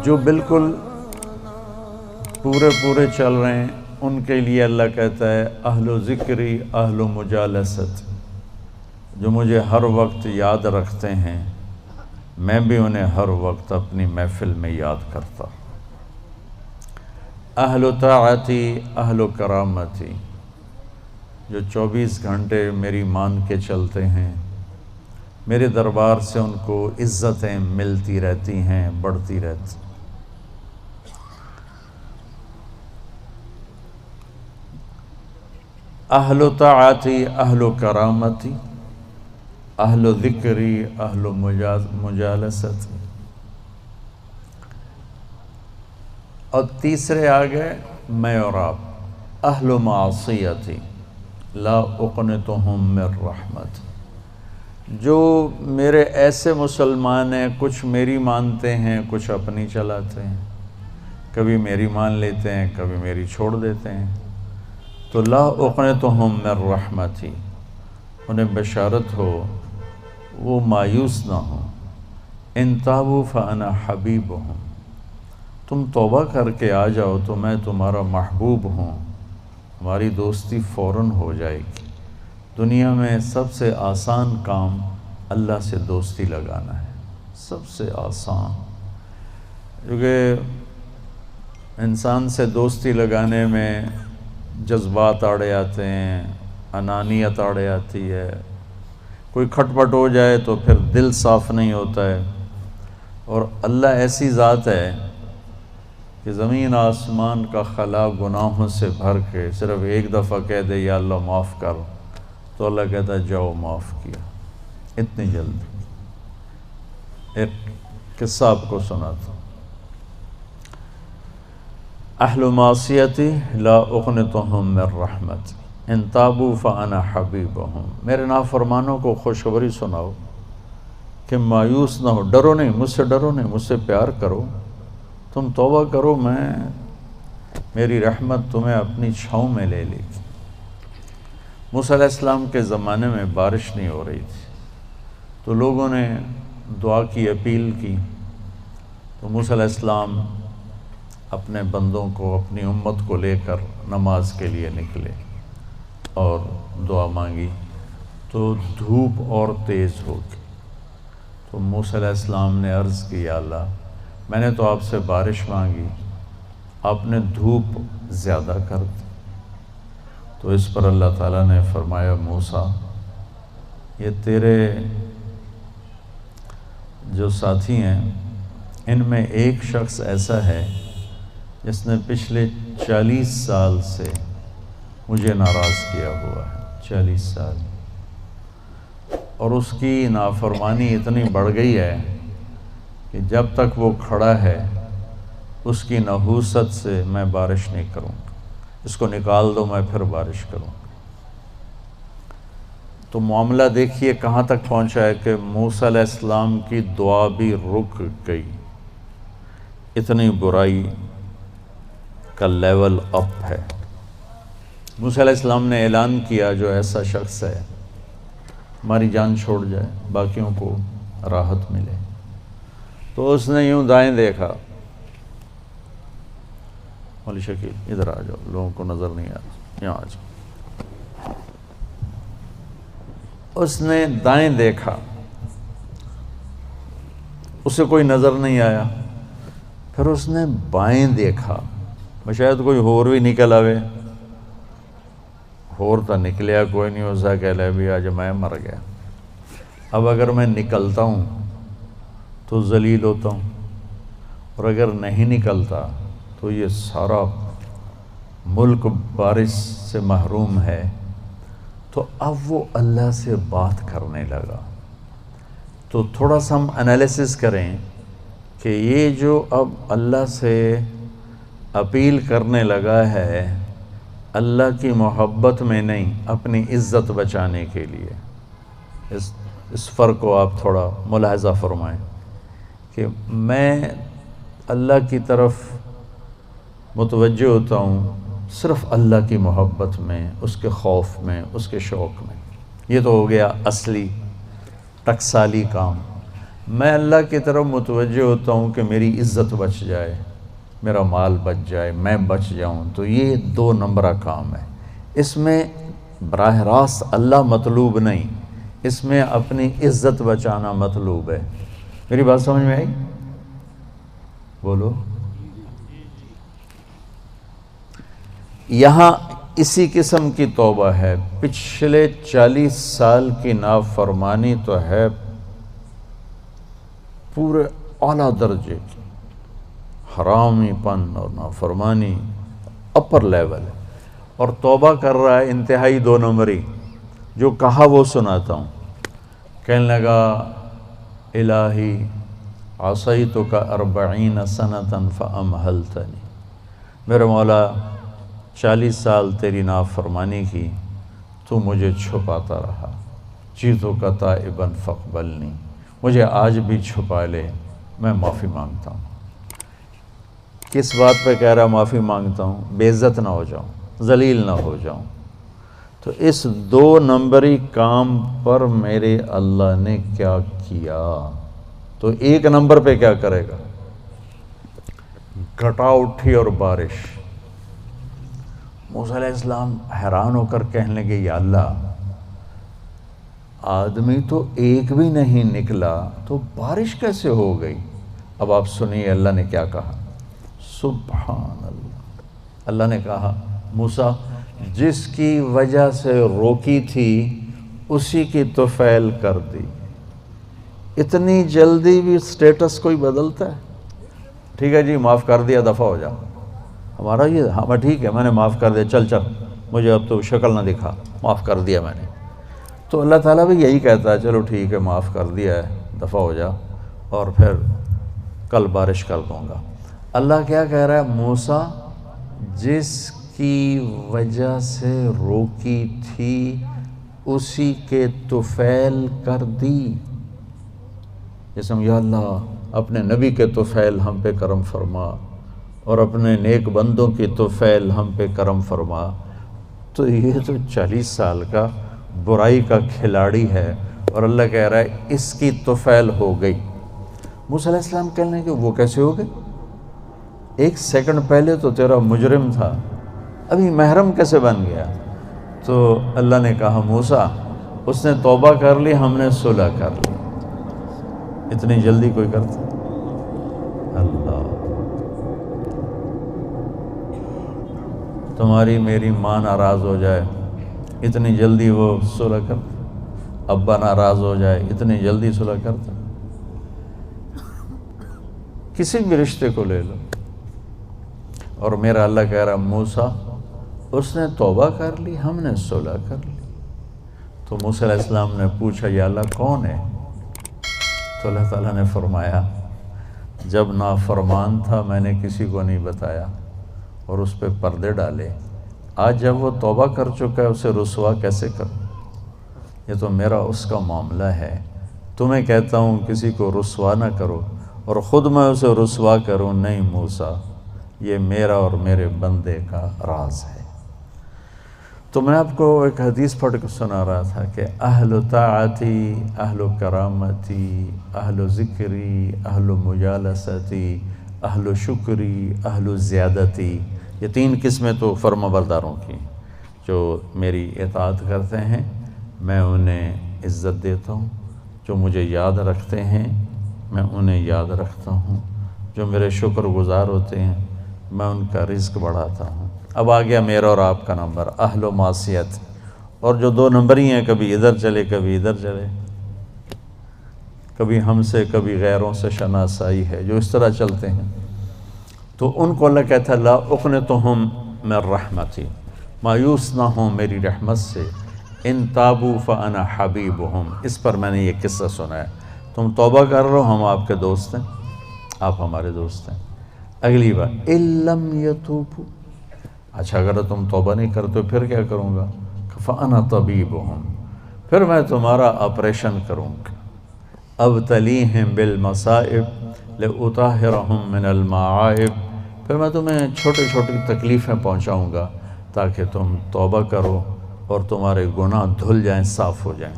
جو بالکل پورے چل رہے ہیں ان کے لیے اللہ کہتا ہے اہل و ذکری اہل و مجالست، جو مجھے ہر وقت یاد رکھتے ہیں میں بھی انہیں ہر وقت اپنی محفل میں یاد کرتا۔ اہل و طاعتی اہل و کرامتی، جو 24 گھنٹے میری مان کے چلتے ہیں، میرے دربار سے ان کو عزتیں ملتی رہتی ہیں، بڑھتی رہتی۔ اہل و طاعتی اہل و کرامتی اہل و ذکری اہل و مجالست، اور تیسرے آگئے میں اور آپ اہل و معصیتی لا اقنطہم من رحمت، جو میرے ایسے مسلمان ہیں کچھ میری مانتے ہیں کچھ اپنی چلاتے ہیں، کبھی میری مان لیتے ہیں کبھی میری چھوڑ دیتے ہیں، تو لا اقنطہم من رحمتی، انہیں بشارت ہو وہ مایوس نہ ہوں، ان تابوا فانا حبیبہم، تم توبہ کر کے آ جاؤ تو میں تمہارا محبوب ہوں، ہماری دوستی فوراً ہو جائے گی۔ دنیا میں سب سے آسان کام اللہ سے دوستی لگانا ہے، سب سے آسان، کیونکہ انسان سے دوستی لگانے میں جذبات آڑے آتے ہیں، انانیت آڑے آتی ہے، کوئی کھٹ پٹ ہو جائے تو پھر دل صاف نہیں ہوتا ہے، اور اللہ ایسی ذات ہے کہ زمین آسمان کا خلا گناہوں سے بھر کے صرف ایک دفعہ کہہ دے یا اللہ معاف کر، تو اللہ کہتا ہے جاؤ معاف کیا، اتنی جلدی۔ ایک قصہ آپ کو سناتا ہوں۔ اہل معصیتی لا اقنطہم من رحمت ان تابوا فانا حبیبہم، میرے نافرمانوں کو خوشخبری سناؤ کہ مایوس نہ ہو، ڈرو نہیں، مجھ سے ڈرو نہیں، مجھ سے پیار کرو، تم توبہ کرو، میری رحمت تمہیں اپنی چھاؤں میں لے لے گی۔ موسیٰ علیہ السلام کے زمانے میں بارش نہیں ہو رہی تھی، تو لوگوں نے دعا کی اپیل کی، تو موسیٰ علیہ السلام اپنے بندوں کو، اپنی امت کو لے کر نماز کے لیے نکلے اور دعا مانگی، تو دھوپ اور تیز ہو گئی۔ تو موسیٰ علیہ السلام نے عرض کی یا اللہ میں نے تو آپ سے بارش مانگی، آپ نے دھوپ زیادہ کر دی۔ تو اس پر اللہ تعالیٰ نے فرمایا موسیٰ یہ تیرے جو ساتھی ہیں ان میں ایک شخص ایسا ہے جس نے پچھلے 40 سال سے مجھے ناراض کیا ہوا ہے، 40 سال، اور اس کی نافرمانی اتنی بڑھ گئی ہے کہ جب تک وہ کھڑا ہے اس کی نحوست سے میں بارش نہیں کروں گا، اس کو نکال دو میں پھر بارش کروں گا۔ تو معاملہ دیکھیے کہاں تک پہنچا ہے کہ موسیٰ علیہ السلام کی دعا بھی رک گئی، اتنی برائی کا لیول اپ ہے۔ موسیٰ علیہ السلام نے اعلان کیا جو ایسا شخص ہے ہماری جان چھوڑ جائے، باقیوں کو راحت ملے۔ تو اس نے یوں دائیں دیکھا، مولی شکیل ادھر آ جاؤ، لوگوں کو نظر نہیں آ رہا، یہاں آ جاؤ۔ اس نے دائیں دیکھا، اسے کوئی نظر نہیں آیا، پھر اس نے بائیں دیکھا، شاید کوئی ہور بھی نکل آوے، ہور تو نکلیا کوئی نہیں، اسا کہہ لے بھی آج میں مر گیا، اب اگر میں نکلتا ہوں تو ذلیل ہوتا ہوں، اور اگر نہیں نکلتا تو یہ سارا ملک بارش سے محروم ہے۔ تو اب وہ اللہ سے بات کرنے لگا۔ تو تھوڑا سا ہم انالیسس کریں کہ یہ جو اب اللہ سے اپیل کرنے لگا ہے اللہ کی محبت میں نہیں، اپنی عزت بچانے کے لیے، اس فرق کو آپ تھوڑا ملاحظہ فرمائیں کہ میں اللہ کی طرف متوجہ ہوتا ہوں صرف اللہ کی محبت میں، اس کے خوف میں، اس کے شوق میں، یہ تو ہو گیا اصلی ٹکسالی کام۔ میں اللہ کی طرف متوجہ ہوتا ہوں کہ میری عزت بچ جائے، میرا مال بچ جائے، میں بچ جاؤں، تو یہ 2 نمبرہ کام ہے۔ اس میں براہ راست اللہ مطلوب نہیں، اس میں اپنی عزت بچانا مطلوب ہے۔ میری بات سمجھ میں آئی؟ بولو۔ یہاں اسی قسم کی توبہ ہے، پچھلے 40 سال کی نافرمانی تو ہے پورے اعلیٰ درجے کی، حرامی پن اور نافرمانی اپر لیول ہے، اور توبہ کر رہا ہے انتہائی 2 نمبری۔ جو کہا وہ سناتا ہوں۔ کہنے لگا الہی عصیتک 40 سنة فامہلتنی، میرے مولا 40 سال تیری نافرمانی کی، تو مجھے چھپاتا رہا، جئتک تائبا فاقبلنی، مجھے آج بھی چھپا لے، میں معافی مانگتا ہوں۔ کس بات پہ کہہ رہا معافی مانگتا ہوں؟ بے عزت نہ ہو جاؤں، ذلیل نہ ہو جاؤں۔ تو اس 2 نمبری کام پر میرے اللہ نے کیا کیا؟ تو 1 نمبر پہ کیا کرے گا؟ گھٹا اٹھی اور بارش۔ موسیٰ علیہ السلام حیران ہو کر کہنے لگے یا اللہ، آدمی تو ایک بھی نہیں نکلا تو بارش کیسے ہو گئی؟ اب آپ سنیے اللہ نے کیا کہا۔ سبحان اللہ، اللہ نے کہا موسیٰ جس کی وجہ سے روکی تھی اسی کی طفیل کر دی۔ اتنی جلدی بھی سٹیٹس کوئی بدلتا ہے؟ ٹھیک ہے جی معاف کر دیا، دفع ہو جا۔ ہمارا یہ ہاں ٹھیک ہے میں نے معاف کر دیا، چل مجھے اب تو شکل نہ دکھا، معاف کر دیا میں نے۔ تو اللہ تعالیٰ بھی یہی کہتا ہے چلو ٹھیک ہے معاف کر دیا ہے، دفع ہو جا، اور پھر کل بارش کر دوں گا۔ اللہ کیا کہہ رہا ہے؟ موسیٰ جس کی وجہ سے روکی تھی اسی کے طفیل کر دی۔ جیسے یا اللہ اپنے نبی کے طفیل ہم پہ کرم فرما، اور اپنے نیک بندوں کی طفیل ہم پہ کرم فرما۔ تو یہ تو 40 سال کا برائی کا کھلاڑی ہے، اور اللہ کہہ رہا ہے اس کی طفیل ہو گئی۔ موسیٰ علیہ السلام کہنے لگے وہ کیسے ہو گئی؟ 1 سیکنڈ پہلے تو تیرا مجرم تھا، ابھی محرم کیسے بن گیا؟ تو اللہ نے کہا موسیٰ اس نے توبہ کر لی، ہم نے صلح کر لی۔ اتنی جلدی کوئی کرتا؟ اللہ، تمہاری میری ماں ناراض ہو جائے اتنی جلدی وہ صلح کرتا؟ ابا ناراض ہو جائے اتنی جلدی صلح کرتا؟ کسی بھی رشتے کو لے لو، اور میرا اللہ کہہ رہا موسیٰ اس نے توبہ کر لی، ہم نے صلح کر لی۔ تو موسیٰ علیہ السلام نے پوچھا یا اللہ کون ہے؟ تو اللہ تعالیٰ نے فرمایا جب نافرمان تھا میں نے کسی کو نہیں بتایا اور اس پہ پردے ڈالے، آج جب وہ توبہ کر چکا ہے اسے رسوا کیسے کروں؟ یہ تو میرا اس کا معاملہ ہے، تمہیں کہتا ہوں کسی کو رسوا نہ کرو اور خود میں اسے رسوا کروں نہیں موسیٰ، یہ میرا اور میرے بندے کا راز ہے۔ تو میں آپ کو ایک حدیث پڑھ کے سنا رہا تھا کہ اہل طاعتی، اہل کرامتی، اہل ذکری، اہل مجالستی، اہل شکری، اہل زیادتی، یہ 3 قسمیں تو فرما برداروں کی جو میری اطاعت کرتے ہیں میں انہیں عزت دیتا ہوں، جو مجھے یاد رکھتے ہیں میں انہیں یاد رکھتا ہوں، جو میرے شکر گزار ہوتے ہیں میں ان کا رزق بڑھاتا ہوں۔ اب آ گیا میرا اور آپ کا نمبر، اہل و معصیت، اور جو 2 نمبری ہیں کبھی ادھر چلے کبھی ادھر چلے، کبھی ہم سے کبھی غیروں سے شناسائی ہے، جو اس طرح چلتے ہیں، تو ان کو اللہ کہتا ہے لا اقنطہم من رحمتی، مایوس نہ ہوں میری رحمت سے، ان تابوا فانا حبیبہم۔ اس پر میں نے یہ قصہ سنا ہے، تم توبہ کر رہو ہم آپ کے دوست ہیں، آپ ہمارے دوست ہیں۔ اگلی بار ان لم یتوبوا، اچھا اگر تم توبہ نہیں کرتے پھر کیا کروں گا؟ فانا طبیبہم، پھر میں تمہارا آپریشن کروں گا۔ ابتلیہم بالمصائب لأطہرہم من المعائب، پھر میں تمہیں چھوٹی چھوٹی تکلیفیں پہنچاؤں گا تاکہ تم توبہ کرو اور تمہارے گناہ دھل جائیں، صاف ہو جائیں۔